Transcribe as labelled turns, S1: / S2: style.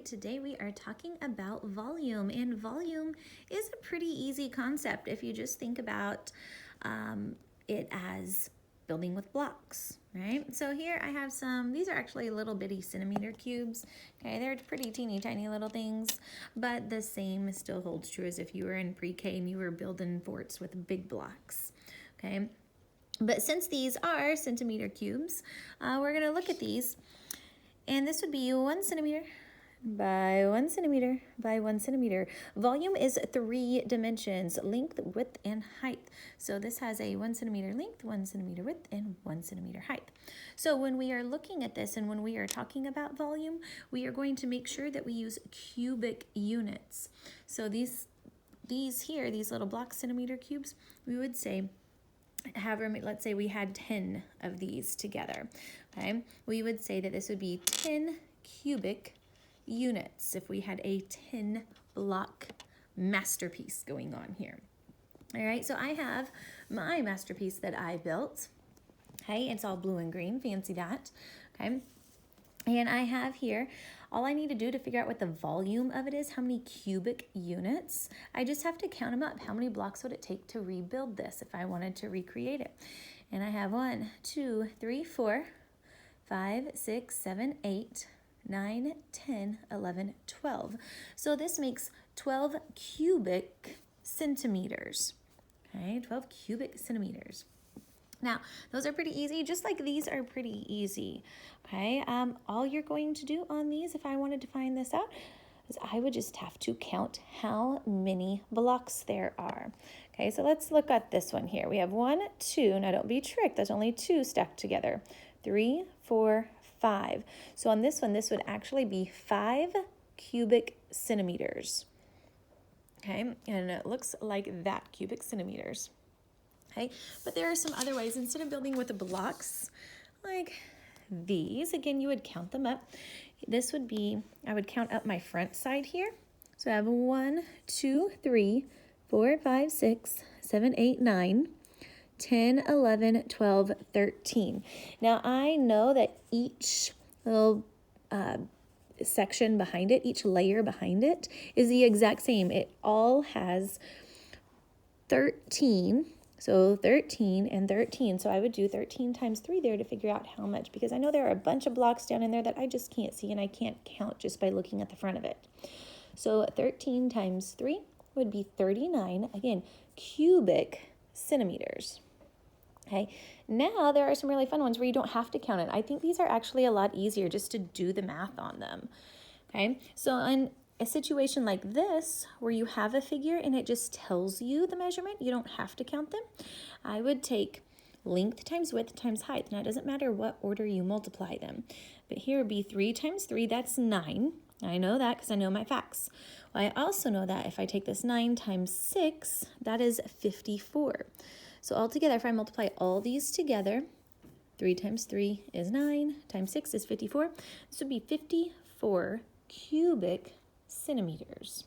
S1: today we are talking about volume, and volume is a pretty easy concept if you just think about it as building with blocks, right? So here I have these are actually little bitty centimeter cubes, okay? They're pretty teeny tiny little things, but the same still holds true as if you were in pre-K and you were building forts with big blocks, okay? But since these are centimeter cubes, we're gonna look at these, and this would be 1 centimeter by 1 centimeter by 1 centimeter. Volume is 3 dimensions: length, width, and height. So this has a 1 centimeter length, 1 centimeter width, and 1 centimeter height. So when we are looking at this and when we are talking about volume, we are going to make sure that we use cubic units. So these here, these little block centimeter cubes, we would say, let's say we had 10 of these together, okay? We would say that this would be 10 cubic units if we had a 10 block masterpiece going on here. All right, so I have my masterpiece that I built. Okay, it's all blue and green, fancy that, okay? And I have here, all I need to do to figure out what the volume of it is, how many cubic units, I just have to count them up. How many blocks would it take to rebuild this if I wanted to recreate it? And I have 1, 2, 3, 4, 5, 6, 7, 8, 9, 10, 11, 12. So this makes 12 cubic centimeters, okay? 12 cubic centimeters. Now, those are pretty easy, just like these are pretty easy, okay? All you're going to do on these, if I wanted to find this out, is I would just have to count how many blocks there are. Okay, so let's look at this one here. We have 1, 2, now don't be tricked, that's only 2 stacked together. 3, 4, 5. So on this one, this would actually be 5 cubic centimeters. Okay, and it looks like that, cubic centimeters. Okay, but there are some other ways. Instead of building with the blocks like these, again, you would count them up. This would be, I would count up my front side here. So I have 1, 2, 3, 4, 5, 6, 7, 8, 9, 10, 11, 12, 13. Now I know that each little section behind it, each layer behind it is the exact same. It all has 13. So 13 and 13. So I would do 13 times 3 there to figure out how much, because I know there are a bunch of blocks down in there that I just can't see and I can't count just by looking at the front of it. So 13 times 3 would be 39, again, cubic centimeters. Okay, now there are some really fun ones where you don't have to count it. I think these are actually a lot easier just to do the math on them. Okay, so in a situation like this, where you have a figure and it just tells you the measurement, you don't have to count them, I would take length times width times height. Now it doesn't matter what order you multiply them, but here would be 3 times 3, that's 9. I know that because I know my facts. Well, I also know that if I take this 9 times 6, that is 54. So altogether, if I multiply all these together, 3 times 3 is 9, times 6 is 54. This would be 54 cubic centimeters.